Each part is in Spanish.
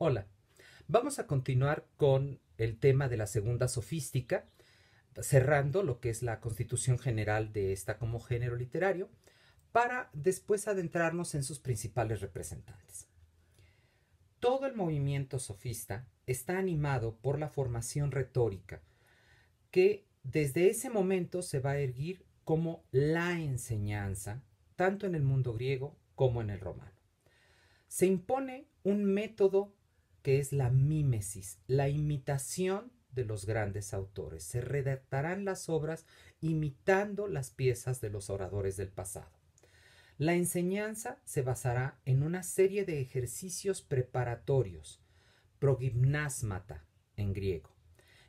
Hola, vamos a continuar con el tema de la segunda sofística, cerrando lo que es la constitución general de esta como género literario, para después adentrarnos en sus principales representantes. Todo el movimiento sofista está animado por la formación retórica, que desde ese momento se va a erguir como la enseñanza, tanto en el mundo griego como en el romano. Se impone un método que es la mímesis, la imitación de los grandes autores. Se redactarán las obras imitando las piezas de los oradores del pasado. La enseñanza se basará en una serie de ejercicios preparatorios, progymnásmata en griego,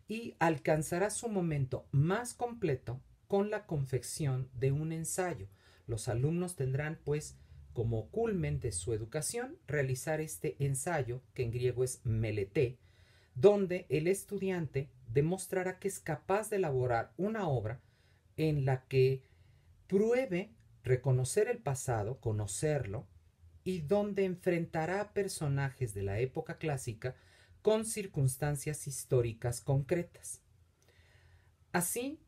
y alcanzará su momento más completo con la confección de un ensayo. Los alumnos tendrán, pues, como culmen de su educación, realizar este ensayo, que en griego es meleté, donde el estudiante demostrará que es capaz de elaborar una obra en la que pruebe reconocer el pasado, conocerlo, y donde enfrentará a personajes de la época clásica con circunstancias históricas concretas. Así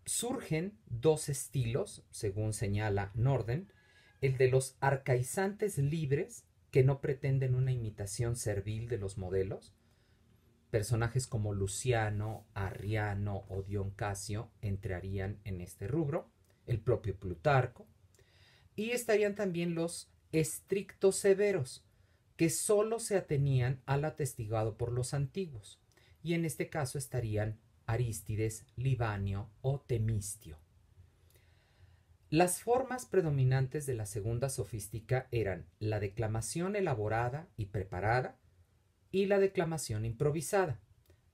surgen dos estilos, según señala Norden: el de los arcaizantes libres, que no pretenden una imitación servil de los modelos. Personajes como Luciano, Arriano o Dion Casio entrarían en este rubro, el propio Plutarco. Y estarían también los estrictos severos, que solo se atenían al atestiguado por los antiguos, y en este caso estarían Arístides, Libanio o Temistio. Las formas predominantes de la segunda sofística eran la declamación elaborada y preparada y la declamación improvisada,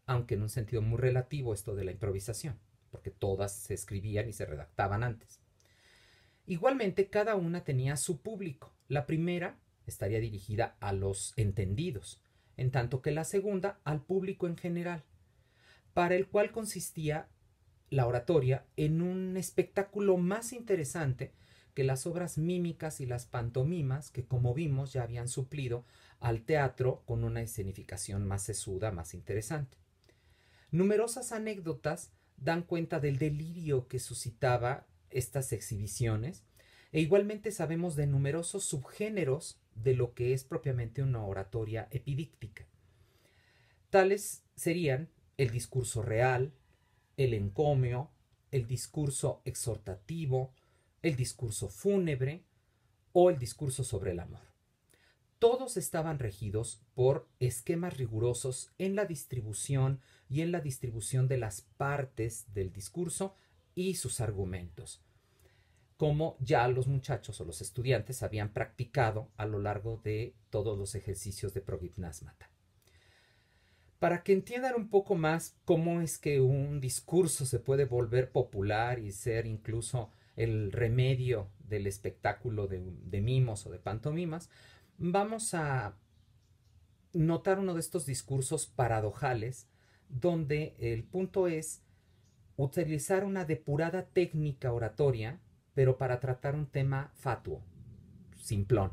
aunque en un sentido muy relativo esto de la improvisación, porque todas se escribían y se redactaban antes. Igualmente, cada una tenía su público. La primera estaría dirigida a los entendidos, en tanto que la segunda al público en general, para el cual consistía la oratoria en un espectáculo más interesante que las obras mímicas y las pantomimas, que, como vimos, ya habían suplido al teatro con una escenificación más sesuda, más interesante. Numerosas anécdotas dan cuenta del delirio que suscitaba estas exhibiciones, e igualmente sabemos de numerosos subgéneros de lo que es propiamente una oratoria epidíctica. Tales serían el discurso real, el encomio, el discurso exhortativo, el discurso fúnebre o el discurso sobre el amor. Todos estaban regidos por esquemas rigurosos en la distribución de las partes del discurso y sus argumentos, como ya los muchachos o los estudiantes habían practicado a lo largo de todos los ejercicios de progymnásmata. Para que entiendan un poco más cómo es que un discurso se puede volver popular y ser incluso el remedio del espectáculo de mimos o de pantomimas, vamos a notar uno de estos discursos paradojales, donde el punto es utilizar una depurada técnica oratoria, pero para tratar un tema fatuo, simplón.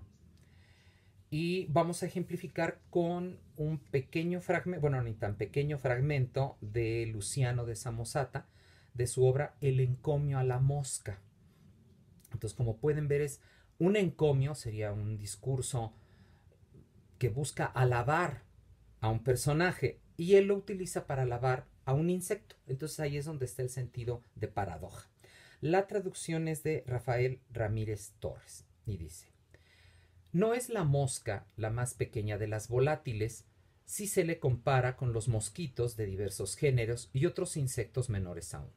Y vamos a ejemplificar con un pequeño fragmento, bueno, ni tan pequeño fragmento de Luciano de Samosata, de su obra El encomio a la mosca. Entonces, como pueden ver, es un encomio, sería un discurso que busca alabar a un personaje, y él lo utiliza para alabar a un insecto. Entonces ahí es donde está el sentido de paradoja. La traducción es de Rafael Ramírez Torres y dice: no es la mosca la más pequeña de las volátiles si se le compara con los mosquitos de diversos géneros y otros insectos menores aún.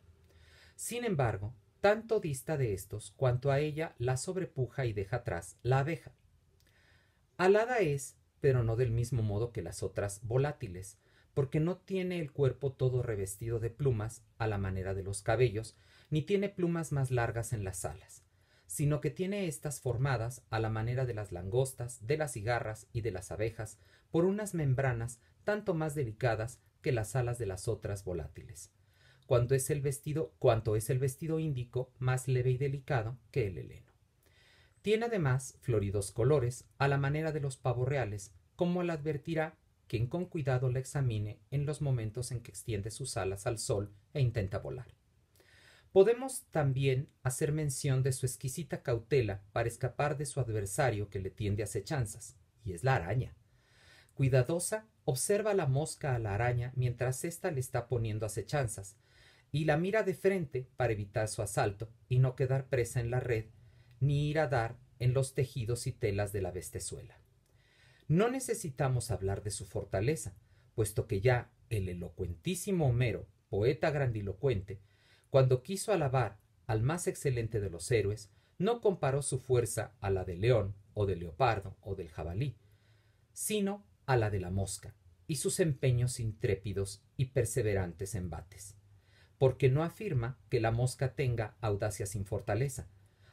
Sin embargo, tanto dista de estos cuanto a ella la sobrepuja y deja atrás la abeja. Alada es, pero no del mismo modo que las otras volátiles, porque no tiene el cuerpo todo revestido de plumas a la manera de los cabellos, ni tiene plumas más largas en las alas, sino que tiene estas formadas a la manera de las langostas, de las cigarras y de las abejas, por unas membranas tanto más delicadas que las alas de las otras volátiles. Cuanto es el vestido índico, más leve y delicado que el heleno. Tiene además floridos colores, a la manera de los pavos reales, como le advertirá quien con cuidado la examine en los momentos en que extiende sus alas al sol e intenta volar. Podemos también hacer mención de su exquisita cautela para escapar de su adversario que le tiende acechanzas, y es la araña. Cuidadosa, observa la mosca a la araña mientras ésta le está poniendo acechanzas, y la mira de frente para evitar su asalto y no quedar presa en la red, ni ir a dar en los tejidos y telas de la bestezuela. No necesitamos hablar de su fortaleza, puesto que ya el elocuentísimo Homero, poeta grandilocuente, cuando quiso alabar al más excelente de los héroes, no comparó su fuerza a la del león, o del leopardo, o del jabalí, sino a la de la mosca, y sus empeños intrépidos y perseverantes embates. Porque no afirma que la mosca tenga audacia sin fortaleza.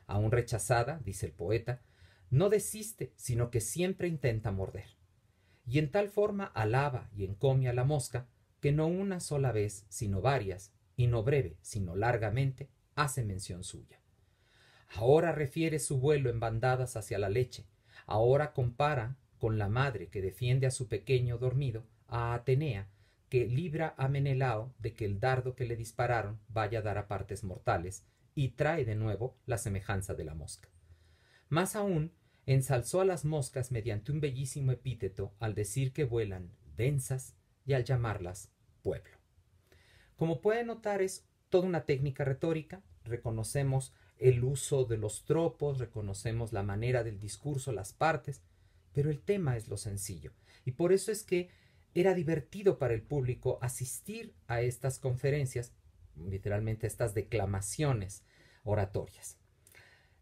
Aún rechazada, dice el poeta, no desiste, sino que siempre intenta morder. Y en tal forma alaba y encomia a la mosca que no una sola vez, sino varias, y no breve, sino largamente, hace mención suya. Ahora refiere su vuelo en bandadas hacia la leche, ahora compara con la madre que defiende a su pequeño dormido, a Atenea, que libra a Menelao de que el dardo que le dispararon vaya a dar a partes mortales, y trae de nuevo la semejanza de la mosca. Más aún, ensalzó a las moscas mediante un bellísimo epíteto al decir que vuelan densas y al llamarlas pueblo. Como puede notar, es toda una técnica retórica. Reconocemos el uso de los tropos, reconocemos la manera del discurso, las partes, pero el tema es lo sencillo. Y por eso es que era divertido para el público asistir a estas conferencias, literalmente estas declamaciones oratorias.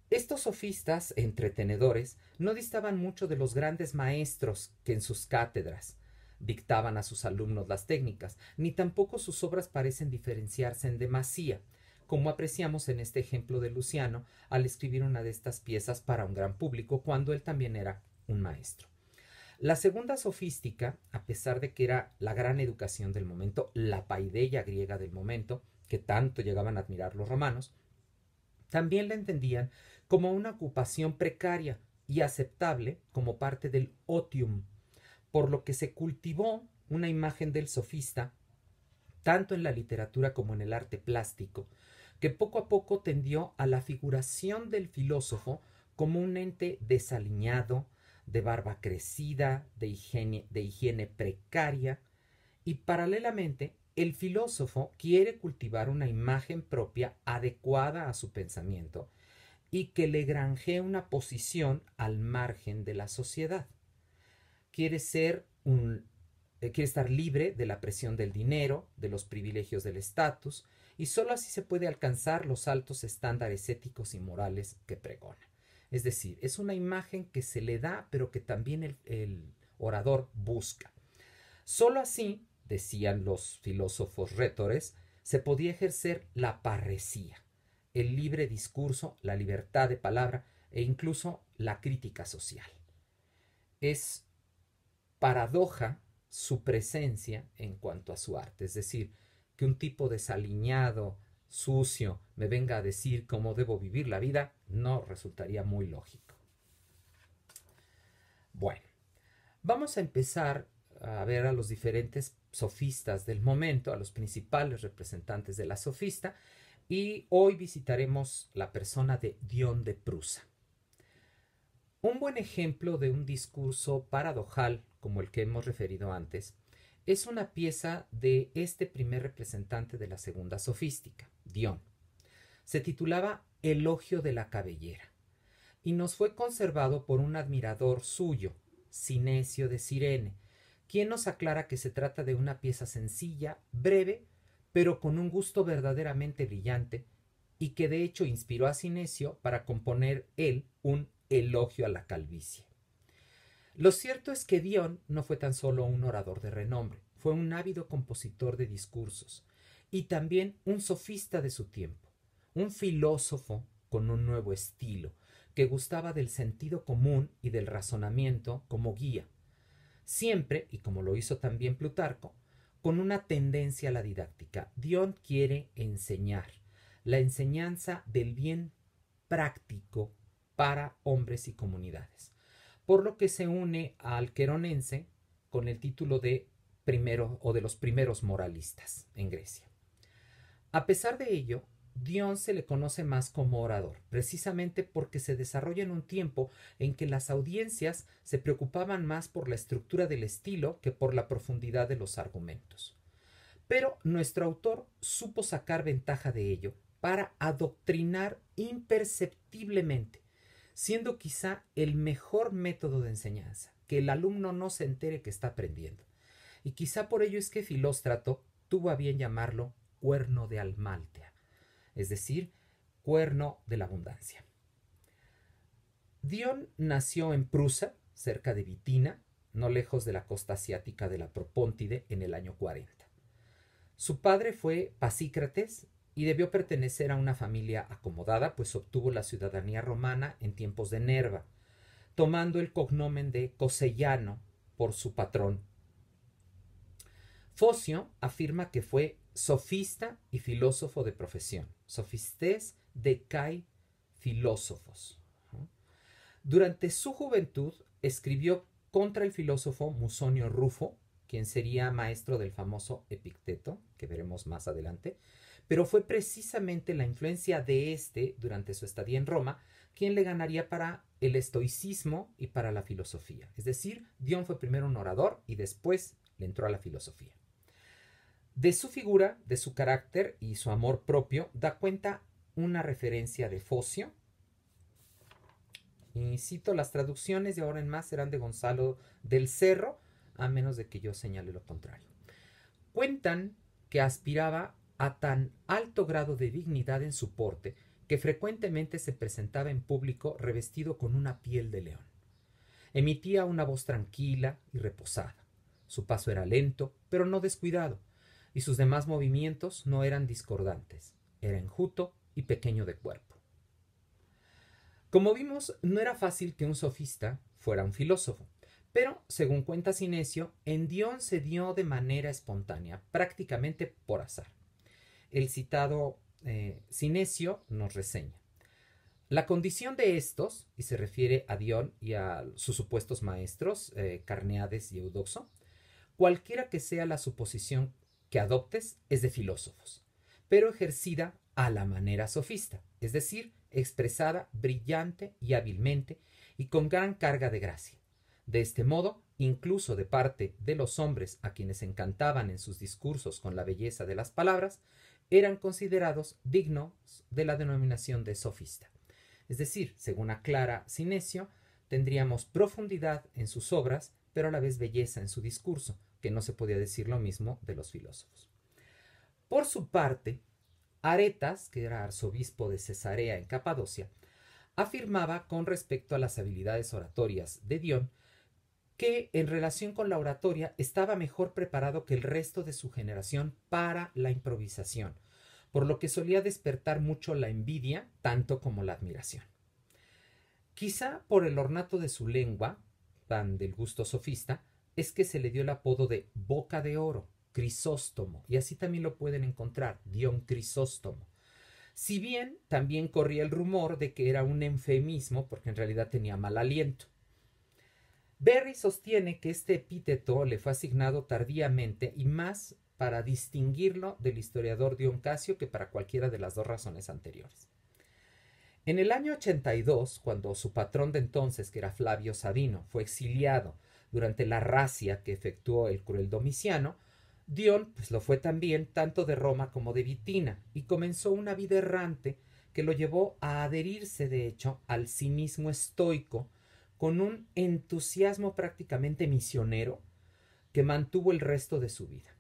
Estos sofistas entretenedores no distaban mucho de los grandes maestros que en sus cátedras dictaban a sus alumnos las técnicas, ni tampoco sus obras parecen diferenciarse en demasía, como apreciamos en este ejemplo de Luciano al escribir una de estas piezas para un gran público cuando él también era un maestro. La segunda sofística, a pesar de que era la gran educación del momento, la paideia griega del momento, que tanto llegaban a admirar los romanos, también la entendían como una ocupación precaria y aceptable como parte del otium, por lo que se cultivó una imagen del sofista, tanto en la literatura como en el arte plástico, que poco a poco tendió a la figuración del filósofo como un ente desaliñado, de barba crecida, de higiene precaria, y paralelamente el filósofo quiere cultivar una imagen propia adecuada a su pensamiento y que le granjee una posición al margen de la sociedad. Quiere estar libre de la presión del dinero, de los privilegios del estatus, y sólo así se puede alcanzar los altos estándares éticos y morales que pregona. Es decir, es una imagen que se le da, pero que también el orador busca. Sólo así, decían los filósofos rhétores, se podía ejercer la parresía, el libre discurso, la libertad de palabra e incluso la crítica social. Es paradoja su presencia en cuanto a su arte, es decir, que un tipo desaliñado, sucio, me venga a decir cómo debo vivir la vida, no resultaría muy lógico. Bueno, vamos a empezar a ver a los diferentes sofistas del momento, a los principales representantes de la sofista, y hoy visitaremos la persona de Dion de Prusa. Un buen ejemplo de un discurso paradojal, como el que hemos referido antes, es una pieza de este primer representante de la segunda sofística, Dion. Se titulaba Elogio de la cabellera y nos fue conservado por un admirador suyo, Sinesio de Cirene, quien nos aclara que se trata de una pieza sencilla, breve, pero con un gusto verdaderamente brillante, y que de hecho inspiró a Sinesio para componer él un elogio a la calvicie. Lo cierto es que Dion no fue tan solo un orador de renombre, fue un ávido compositor de discursos y también un sofista de su tiempo, un filósofo con un nuevo estilo, que gustaba del sentido común y del razonamiento como guía, siempre, y como lo hizo también Plutarco, con una tendencia a la didáctica. Dion quiere enseñar, la enseñanza del bien práctico para hombres y comunidades. por lo que se une al queronense con el título de primero o de los primeros moralistas en Grecia. A pesar de ello, Dion se le conoce más como orador, precisamente porque se desarrolla en un tiempo en que las audiencias se preocupaban más por la estructura del estilo que por la profundidad de los argumentos. Pero nuestro autor supo sacar ventaja de ello para adoctrinar imperceptiblemente, siendo quizá el mejor método de enseñanza, que el alumno no se entere que está aprendiendo. Y quizá por ello es que Filóstrato tuvo a bien llamarlo cuerno de Almaltea, es decir, cuerno de la abundancia. Dion nació en Prusa, cerca de Vitina, no lejos de la costa asiática de la Propóntide, en el año 40. Su padre fue Pasícrates y debió pertenecer a una familia acomodada, pues obtuvo la ciudadanía romana en tiempos de Nerva, tomando el cognomen de Cosellano por su patrón. Focio afirma que fue sofista y filósofo de profesión. Sofistes decai filósofos. Durante su juventud escribió contra el filósofo Musonio Rufo, quien sería maestro del famoso Epicteto, que veremos más adelante, pero fue precisamente la influencia de este durante su estadía en Roma quien le ganaría para el estoicismo y para la filosofía. Es decir, Dion fue primero un orador y después le entró a la filosofía. De su figura, de su carácter y su amor propio da cuenta una referencia de Focio. Y cito, las traducciones de ahora en más serán de Gonzalo del Cerro, a menos de que yo señale lo contrario. Cuentan que aspiraba a tan alto grado de dignidad en su porte que frecuentemente se presentaba en público revestido con una piel de león. Emitía una voz tranquila y reposada. Su paso era lento, pero no descuidado, y sus demás movimientos no eran discordantes. Era enjuto y pequeño de cuerpo. Como vimos, no era fácil que un sofista fuera un filósofo, pero, según cuenta Sinesio, en Dion se dio de manera espontánea, prácticamente por azar. El citado Sinesio nos reseña: la condición de estos, y se refiere a Dion y a sus supuestos maestros, Carneades y Eudoxo, cualquiera que sea la suposición que adoptes, es de filósofos, pero ejercida a la manera sofista, es decir, expresada brillante y hábilmente y con gran carga de gracia. De este modo, incluso de parte de los hombres a quienes encantaban en sus discursos con la belleza de las palabras, eran considerados dignos de la denominación de sofista. Es decir, según aclara Sinesio, tendríamos profundidad en sus obras, pero a la vez belleza en su discurso, que no se podía decir lo mismo de los filósofos. Por su parte, Aretas, que era arzobispo de Cesarea en Capadocia, afirmaba con respecto a las habilidades oratorias de Dion que en relación con la oratoria estaba mejor preparado que el resto de su generación para la improvisación, por lo que solía despertar mucho la envidia tanto como la admiración. Quizá por el ornato de su lengua, tan del gusto sofista, es que se le dio el apodo de boca de oro, Crisóstomo, y así también lo pueden encontrar, Dion Crisóstomo. Si bien también corría el rumor de que era un eufemismo porque en realidad tenía mal aliento. Berry sostiene que este epíteto le fue asignado tardíamente y más para distinguirlo del historiador Dion Casio que para cualquiera de las dos razones anteriores. En el año 82, cuando su patrón de entonces, que era Flavio Sabino, fue exiliado durante la racia que efectuó el cruel Domiciano, Dion lo fue también tanto de Roma como de Vitina y comenzó una vida errante que lo llevó a adherirse de hecho al cinismo estoico con un entusiasmo prácticamente misionero que mantuvo el resto de su vida.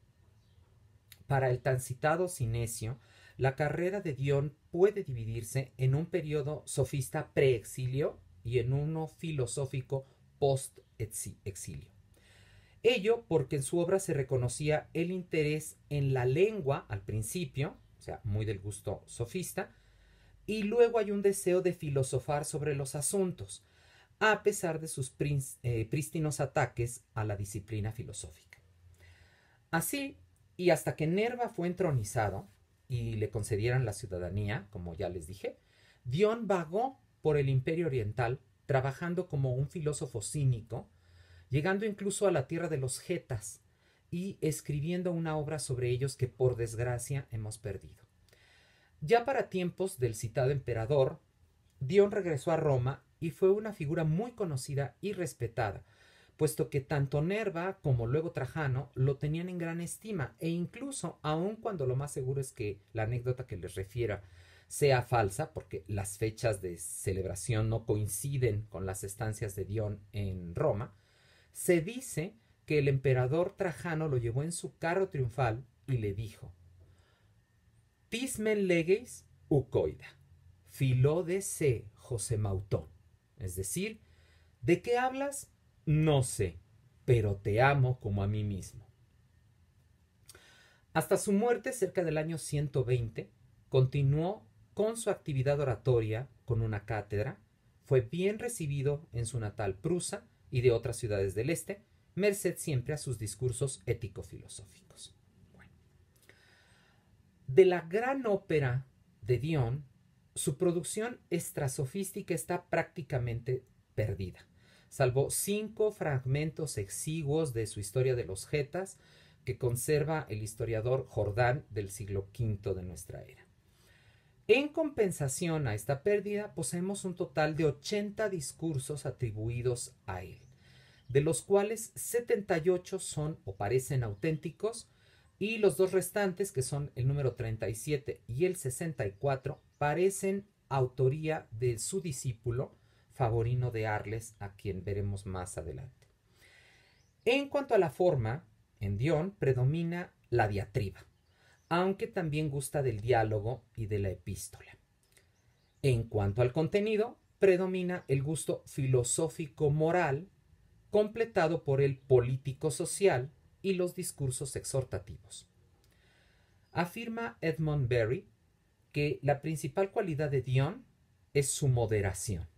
Para el tan citado Sinesio, la carrera de Dion puede dividirse en un periodo sofista preexilio y en uno filosófico post-exilio. Ello porque en su obra se reconocía el interés en la lengua al principio, o sea, muy del gusto sofista, y luego hay un deseo de filosofar sobre los asuntos, a pesar de sus prístinos ataques a la disciplina filosófica. Así, y hasta que Nerva fue entronizado y le concedieran la ciudadanía, como ya les dije, Dion vagó por el Imperio Oriental trabajando como un filósofo cínico, llegando incluso a la tierra de los getas y escribiendo una obra sobre ellos que por desgracia hemos perdido. Ya para tiempos del citado emperador, Dion regresó a Roma y fue una figura muy conocida y respetada, puesto que tanto Nerva como luego Trajano lo tenían en gran estima, e incluso, aun cuando lo más seguro es que la anécdota que les refiera sea falsa, porque las fechas de celebración no coinciden con las estancias de Dion en Roma, se dice que el emperador Trajano lo llevó en su carro triunfal y le dijo: Tismen legeis ucoida, filó de se José Mautón. Es decir, ¿de qué hablas? No sé, pero te amo como a mí mismo. Hasta su muerte, cerca del año 120, continuó con su actividad oratoria con una cátedra, fue bien recibido en su natal Prusa y de otras ciudades del este, merced siempre a sus discursos ético-filosóficos. Bueno. De la gran ópera de Dion, su producción extrasofística está prácticamente perdida, salvo 5 fragmentos exiguos de su historia de los getas que conserva el historiador Jordán del siglo V de nuestra era. En compensación a esta pérdida, poseemos un total de 80 discursos atribuidos a él, de los cuales 78 son o parecen auténticos, y los 2 restantes, que son el número 37 y el 64, parecen autoría de su discípulo Favorino de Arles, a quien veremos más adelante. En cuanto a la forma, en Dion predomina la diatriba, aunque también gusta del diálogo y de la epístola. En cuanto al contenido, predomina el gusto filosófico-moral, completado por el político-social y los discursos exhortativos. Afirma Edmund Berry que la principal cualidad de Dion es su moderación,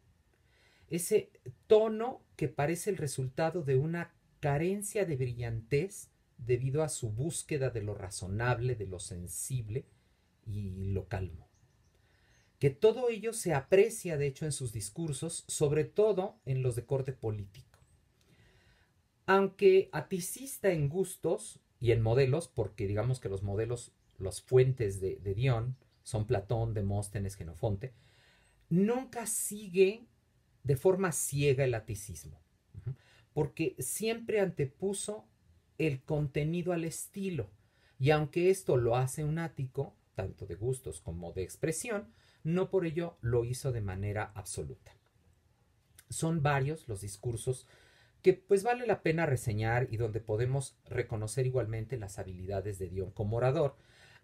ese tono que parece el resultado de una carencia de brillantez debido a su búsqueda de lo razonable, de lo sensible y lo calmo. Que todo ello se aprecia, de hecho, en sus discursos, sobre todo en los de corte político. Aunque aticista en gustos y en modelos, porque digamos que los modelos, las fuentes de Dion son Platón, Demóstenes, Genofonte, nunca sigue de forma ciega el aticismo, porque siempre antepuso el contenido al estilo, y aunque esto lo hace un ático, tanto de gustos como de expresión, no por ello lo hizo de manera absoluta. Son varios los discursos que pues vale la pena reseñar y donde podemos reconocer igualmente las habilidades de Dion como orador,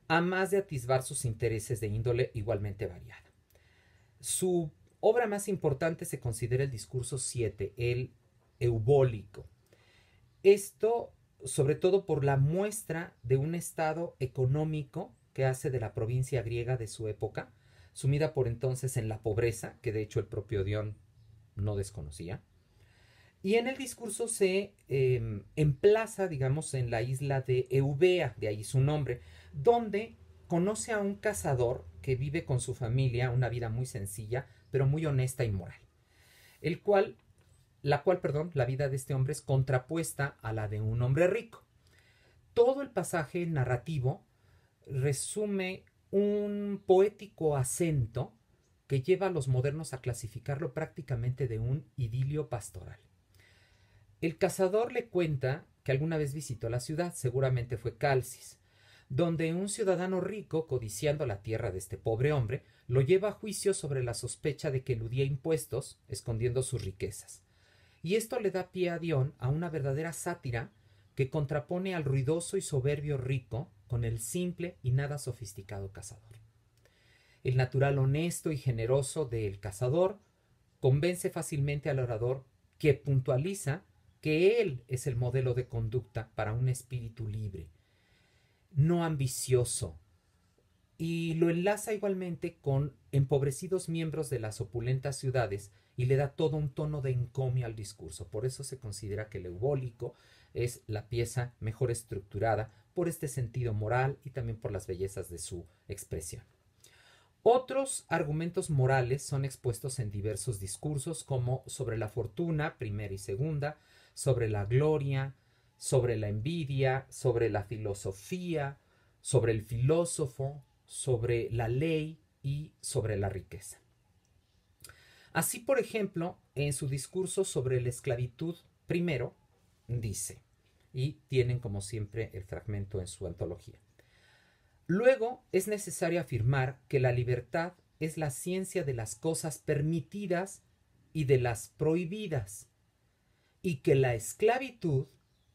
a más de atisbar sus intereses de índole igualmente variada. Su obra más importante se considera el discurso 7, el eubólico. Esto sobre todo por la muestra de un estado económico que hace de la provincia griega de su época, sumida por entonces en la pobreza, que de hecho el propio Dion no desconocía. Y en el discurso se emplaza, digamos, en la isla de Eubea, de ahí su nombre, donde conoce a un cazador que vive con su familia una vida muy sencilla, pero muy honesta y moral, la vida de este hombre es contrapuesta a la de un hombre rico. Todo el pasaje narrativo resume un poético acento que lleva a los modernos a clasificarlo prácticamente de un idilio pastoral. El cazador le cuenta que alguna vez visitó la ciudad, seguramente fue Calcis, donde un ciudadano rico, codiciando la tierra de este pobre hombre, lo lleva a juicio sobre la sospecha de que eludía impuestos, escondiendo sus riquezas. Y esto le da pie a Dion a una verdadera sátira que contrapone al ruidoso y soberbio rico con el simple y nada sofisticado cazador. El natural honesto y generoso del cazador convence fácilmente al orador, que puntualiza que él es el modelo de conducta para un espíritu libre, no ambicioso, y lo enlaza igualmente con empobrecidos miembros de las opulentas ciudades y le da todo un tono de encomio al discurso. Por eso se considera que el eubólico es la pieza mejor estructurada por este sentido moral y también por las bellezas de su expresión. Otros argumentos morales son expuestos en diversos discursos, como sobre la fortuna, primera y segunda, sobre la gloria, sobre la envidia, sobre la filosofía, sobre el filósofo, sobre la ley y sobre la riqueza. Así, por ejemplo, en su discurso sobre la esclavitud, primero, dice, y tienen como siempre el fragmento en su antología: luego es necesario afirmar que la libertad es la ciencia de las cosas permitidas y de las prohibidas, y que la esclavitud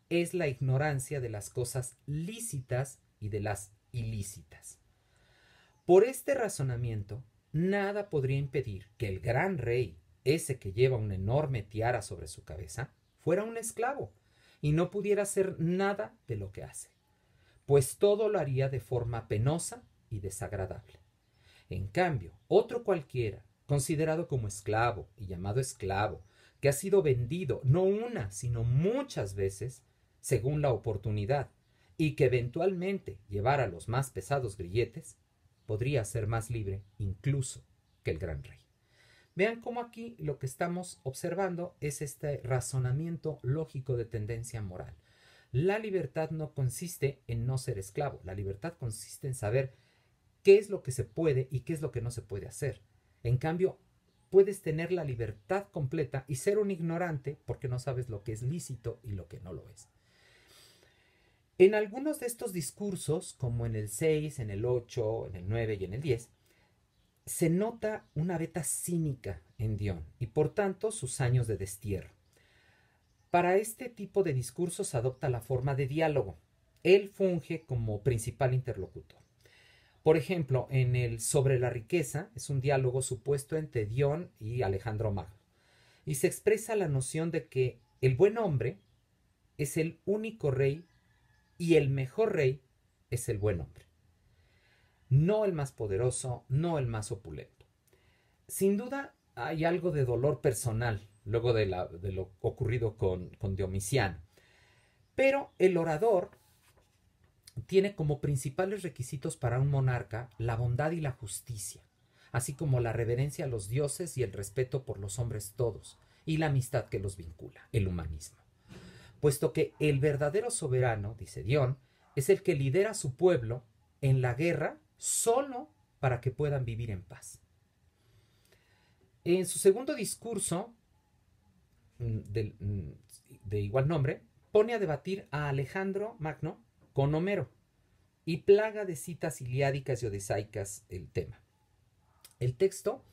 es la ignorancia de las cosas lícitas y de las ilícitas. Por este razonamiento, nada podría impedir que el gran rey, ese que lleva una enorme tiara sobre su cabeza, fuera un esclavo y no pudiera hacer nada de lo que hace, pues todo lo haría de forma penosa y desagradable. En cambio, otro cualquiera, considerado como esclavo y llamado esclavo, que ha sido vendido no una, sino muchas veces, según la oportunidad, y que eventualmente llevara los más pesados grilletes, podría ser más libre incluso que el gran rey. Vean cómo aquí lo que estamos observando es este razonamiento lógico de tendencia moral. La libertad no consiste en no ser esclavo, la libertad consiste en saber qué es lo que se puede y qué es lo que no se puede hacer. En cambio, puedes tener la libertad completa y ser un ignorante porque no sabes lo que es lícito y lo que no lo es. En algunos de estos discursos, como en el 6, en el 8, en el 9 y en el 10, se nota una veta cínica en Dion y por tanto sus años de destierro. Para este tipo de discursos adopta la forma de diálogo. Él funge como principal interlocutor. Por ejemplo, en el Sobre la riqueza es un diálogo supuesto entre Dion y Alejandro Magno, y se expresa la noción de que el buen hombre es el único rey y el mejor rey es el buen hombre. No el más poderoso, no el más opulento. Sin duda hay algo de dolor personal luego de lo ocurrido con Domiciano, pero el orador tiene como principales requisitos para un monarca la bondad y la justicia, así como la reverencia a los dioses y el respeto por los hombres todos, y la amistad que los vincula, el humanismo. Puesto que el verdadero soberano, dice Dion, es el que lidera a su pueblo en la guerra solo para que puedan vivir en paz. En su segundo discurso, de igual nombre, pone a debatir a Alejandro Magno con Homero y plaga de citas iliádicas y odesaicas el tema. El texto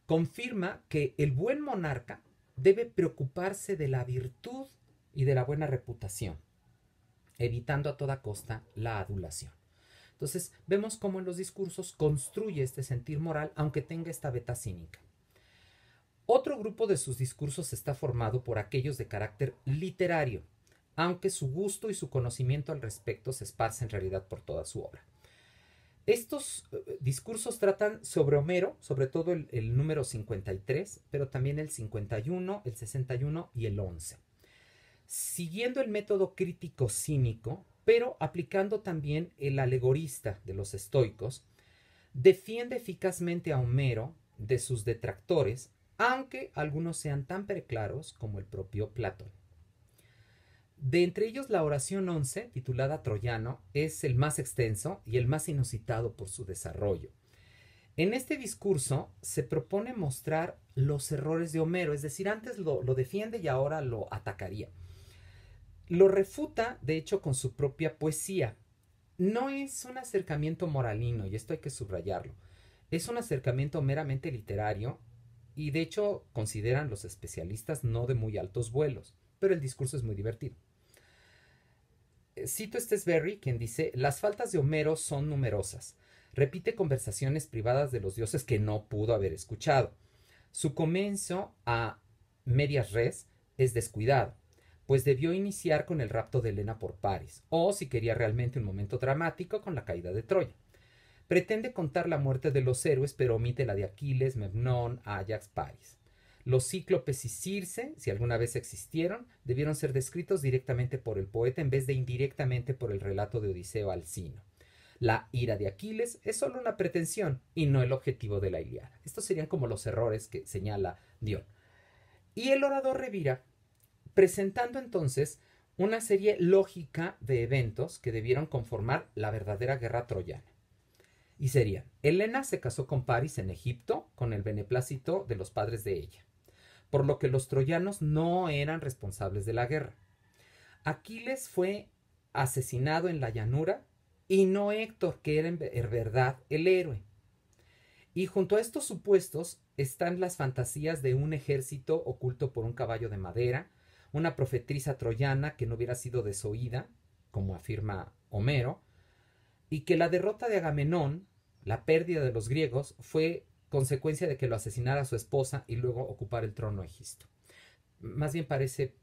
confirma que el buen monarca debe preocuparse de la virtud y de la buena reputación, evitando a toda costa la adulación. Entonces, vemos cómo en los discursos construye este sentir moral, aunque tenga esta veta cínica. Otro grupo de sus discursos está formado por aquellos de carácter literario, aunque su gusto y su conocimiento al respecto se esparce en realidad por toda su obra. Estos discursos tratan sobre Homero, sobre todo el número 53, pero también el 51, el 61 y el 11. Siguiendo el método crítico cínico, pero aplicando también el alegorista de los estoicos, defiende eficazmente a Homero de sus detractores, aunque algunos sean tan preclaros como el propio Platón. De entre ellos, la oración 11, titulada Troyano, es el más extenso y el más inusitado por su desarrollo. En este discurso se propone mostrar los errores de Homero, es decir, antes lo defiende y ahora lo atacaría. Lo refuta, de hecho, con su propia poesía. No es un acercamiento moralino, y esto hay que subrayarlo. Es un acercamiento meramente literario y, de hecho, consideran los especialistas no de muy altos vuelos, pero el discurso es muy divertido. Cito a Stesberry, quien dice: las faltas de Homero son numerosas. Repite conversaciones privadas de los dioses que no pudo haber escuchado. Su comienzo a medias res es descuidado, pues debió iniciar con el rapto de Helena por Paris, o, si quería realmente un momento dramático, con la caída de Troya. Pretende contar la muerte de los héroes, pero omite la de Aquiles, Memnón, Ajax, Paris. Los cíclopes y Circe, si alguna vez existieron, debieron ser descritos directamente por el poeta en vez de indirectamente por el relato de Odiseo Alcino. La ira de Aquiles es solo una pretensión y no el objetivo de la Ilíada. Estos serían como los errores que señala Dion. Y el orador revira, presentando entonces una serie lógica de eventos que debieron conformar la verdadera guerra troyana. Y serían: Helena se casó con Paris en Egipto con el beneplácito de los padres de ella, por lo que los troyanos no eran responsables de la guerra. Aquiles fue asesinado en la llanura y no Héctor, que era en verdad el héroe. Y junto a estos supuestos están las fantasías de un ejército oculto por un caballo de madera, una profetisa troyana que no hubiera sido desoída, como afirma Homero, y que la derrota de Agamenón, la pérdida de los griegos, fue consecuencia de que lo asesinara su esposa y luego ocupar el trono Egisto. Más bien parece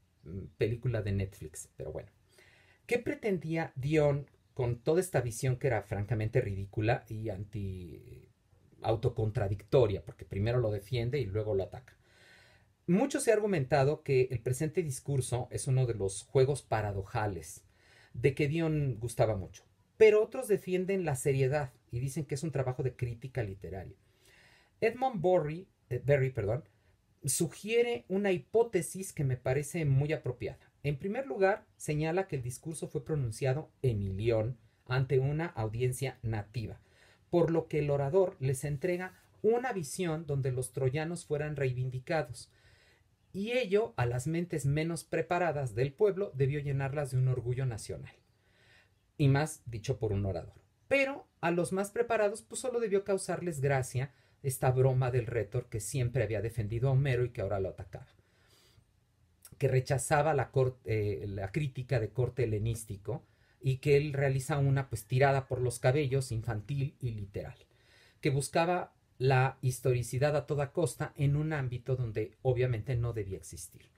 película de Netflix, pero bueno. ¿Qué pretendía Dion con toda esta visión que era francamente ridícula y autocontradictoria? Porque primero lo defiende y luego lo ataca. Mucho se ha argumentado que el presente discurso es uno de los juegos paradojales de que Dion gustaba mucho, pero otros defienden la seriedad y dicen que es un trabajo de crítica literaria. Edmund Berry sugiere una hipótesis que me parece muy apropiada. En primer lugar, señala que el discurso fue pronunciado en Ilión ante una audiencia nativa, por lo que el orador les entrega una visión donde los troyanos fueran reivindicados, y ello a las mentes menos preparadas del pueblo debió llenarlas de un orgullo nacional, y más dicho por un orador. Pero a los más preparados pues solo debió causarles gracia esta broma del rétor que siempre había defendido a Homero y que ahora lo atacaba, que rechazaba la crítica de corte helenístico y que él realiza una pues tirada por los cabellos infantil y literal, que buscaba la historicidad a toda costa en un ámbito donde obviamente no debía existir,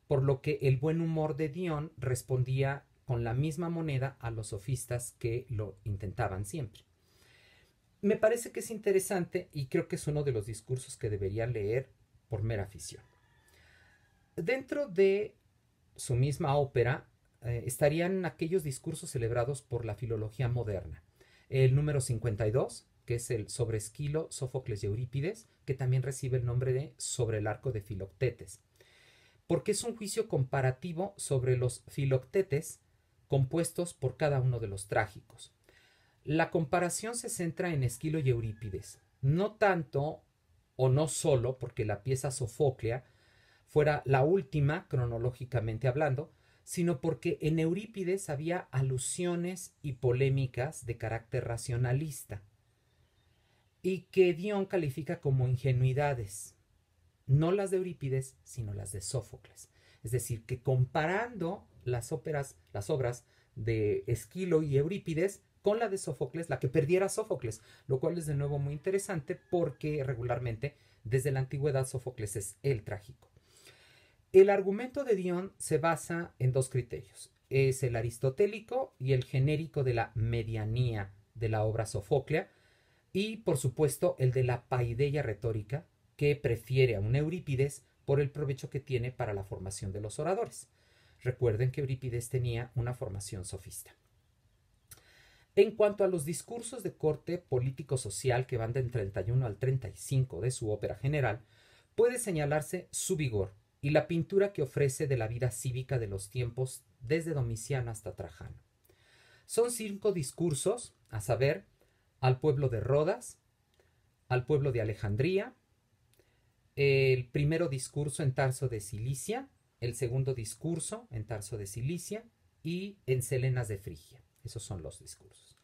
por lo que el buen humor de Dion respondía con la misma moneda a los sofistas que lo intentaban siempre. Me parece que es interesante y creo que es uno de los discursos que debería leer por mera afición. Dentro de su misma ópera estarían aquellos discursos celebrados por la filología moderna. El número 52, que es el Sobre Esquilo, Sófocles y Eurípides, que también recibe el nombre de Sobre el arco de Filoctetes, porque es un juicio comparativo sobre los filoctetes compuestos por cada uno de los trágicos. La comparación se centra en Esquilo y Eurípides, no tanto o no solo porque la pieza Sofoclea fuera la última cronológicamente hablando, sino porque en Eurípides había alusiones y polémicas de carácter racionalista y que Dion califica como ingenuidades, no las de Eurípides, sino las de Sófocles. Es decir, que comparando las obras de Esquilo y Eurípides con la de Sófocles, la que perdiera Sófocles, lo cual es de nuevo muy interesante porque regularmente desde la antigüedad Sófocles es el trágico. El argumento de Dion se basa en dos criterios: es el aristotélico y el genérico de la medianía de la obra sofoclea, y por supuesto el de la paideia retórica, que prefiere a un Eurípides por el provecho que tiene para la formación de los oradores. Recuerden que Eurípides tenía una formación sofista. En cuanto a los discursos de corte político-social que van del 31 al 35 de su ópera general, puede señalarse su vigor y la pintura que ofrece de la vida cívica de los tiempos desde Domiciano hasta Trajano. Son 5 discursos, a saber, al pueblo de Rodas, al pueblo de Alejandría, el primero discurso en Tarso de Cilicia, el segundo discurso en Tarso de Cilicia y en Celenas de Frigia. Esos son los discursos.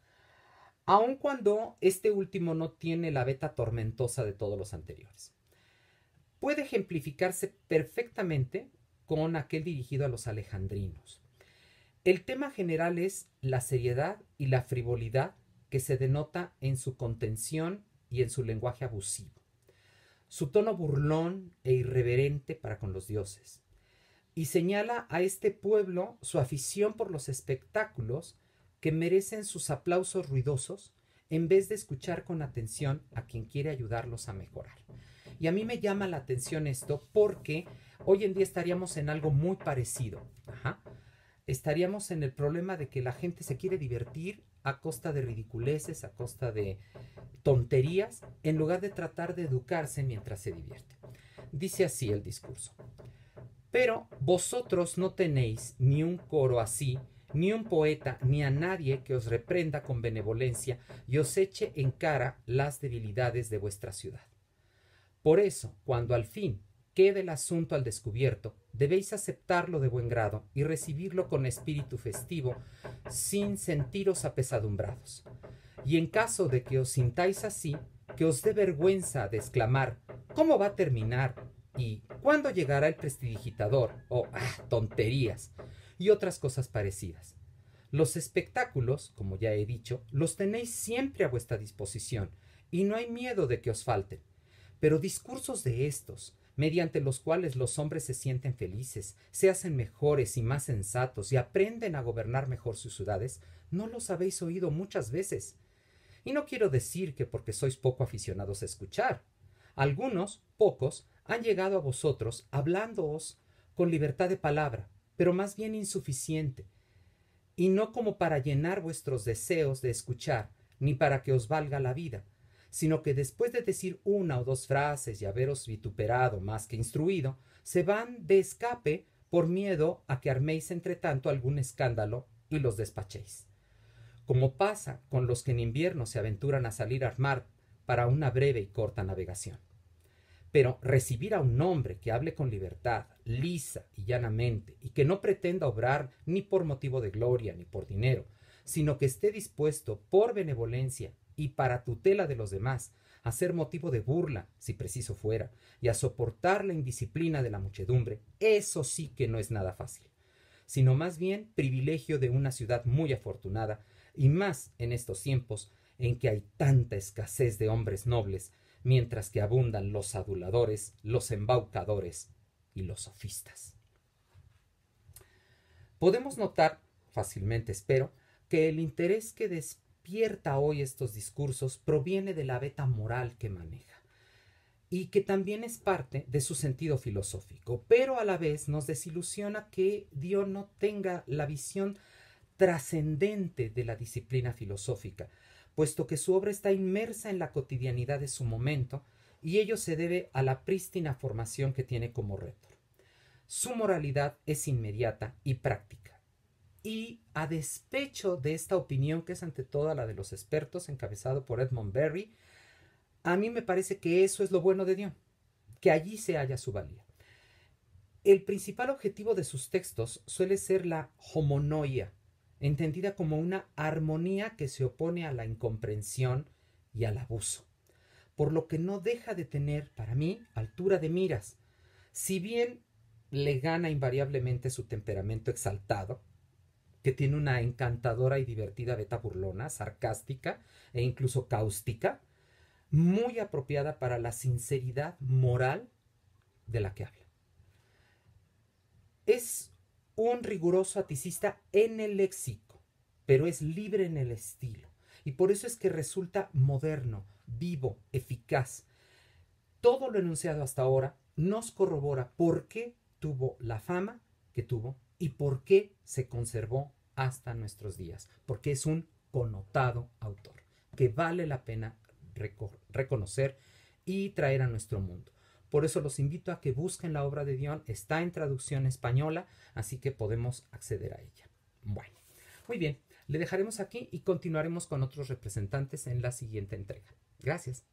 Aun cuando este último no tiene la veta tormentosa de todos los anteriores, puede ejemplificarse perfectamente con aquel dirigido a los alejandrinos. El tema general es la seriedad y la frivolidad que se denota en su contención y en su lenguaje abusivo, su tono burlón e irreverente para con los dioses, y señala a este pueblo su afición por los espectáculos que merecen sus aplausos ruidosos en vez de escuchar con atención a quien quiere ayudarlos a mejorar. Y a mí me llama la atención esto porque hoy en día estaríamos en algo muy parecido. Estaríamos en el problema de que la gente se quiere divertir a costa de ridiculeces, a costa de tonterías, en lugar de tratar de educarse mientras se divierte. Dice así el discurso: pero vosotros no tenéis ni un coro así, ni un poeta, ni a nadie que os reprenda con benevolencia y os eche en cara las debilidades de vuestra ciudad. Por eso, cuando al fin quede el asunto al descubierto, debéis aceptarlo de buen grado y recibirlo con espíritu festivo, sin sentiros apesadumbrados. Y en caso de que os sintáis así, que os dé vergüenza de exclamar ¿cómo va a terminar? Y ¿cuándo llegará el prestidigitador? O tonterías y otras cosas parecidas. Los espectáculos, como ya he dicho, los tenéis siempre a vuestra disposición y no hay miedo de que os falten. Pero discursos de estos, mediante los cuales los hombres se sienten felices, se hacen mejores y más sensatos y aprenden a gobernar mejor sus ciudades, no los habéis oído muchas veces. Y no quiero decir que porque sois poco aficionados a escuchar. Algunos, pocos, han llegado a vosotros hablándoos con libertad de palabra, pero más bien insuficiente, y no como para llenar vuestros deseos de escuchar, ni para que os valga la vida, sino que después de decir una o dos frases y haberos vituperado más que instruido, se van de escape por miedo a que arméis entre tanto algún escándalo y los despachéis. Como pasa con los que en invierno se aventuran a salir al mar para una breve y corta navegación. Pero recibir a un hombre que hable con libertad, lisa y llanamente, y que no pretenda obrar ni por motivo de gloria ni por dinero, sino que esté dispuesto por benevolencia y para tutela de los demás, a ser motivo de burla, si preciso fuera, y a soportar la indisciplina de la muchedumbre, eso sí que no es nada fácil, sino más bien privilegio de una ciudad muy afortunada, y más en estos tiempos en que hay tanta escasez de hombres nobles, mientras que abundan los aduladores, los embaucadores y los sofistas. Podemos notar, fácilmente espero, que el interés que despierta hoy estos discursos proviene de la veta moral que maneja y que también es parte de su sentido filosófico, pero a la vez nos desilusiona que Dios no tenga la visión trascendente de la disciplina filosófica, puesto que su obra está inmersa en la cotidianidad de su momento y ello se debe a la prístina formación que tiene como rétor. Su moralidad es inmediata y práctica. Y a despecho de esta opinión, que es ante toda la de los expertos, encabezado por Edmund Berry, a mí me parece que eso es lo bueno de Dion, que allí se halla su valía. El principal objetivo de sus textos suele ser la homonoia, entendida como una armonía que se opone a la incomprensión y al abuso, por lo que no deja de tener, para mí, altura de miras. Si bien le gana invariablemente su temperamento exaltado, que tiene una encantadora y divertida veta burlona, sarcástica e incluso cáustica, muy apropiada para la sinceridad moral de la que habla. Es un riguroso aticista en el léxico, pero es libre en el estilo. Y por eso es que resulta moderno, vivo, eficaz. Todo lo enunciado hasta ahora nos corrobora por qué tuvo la fama que tuvo y por qué se conservó hasta nuestros días. Porque es un connotado autor que vale la pena reconocer y traer a nuestro mundo. Por eso los invito a que busquen la obra de Dion. Está en traducción española, así que podemos acceder a ella. Bueno, muy bien. Le dejaremos aquí y continuaremos con otros representantes en la siguiente entrega. Gracias.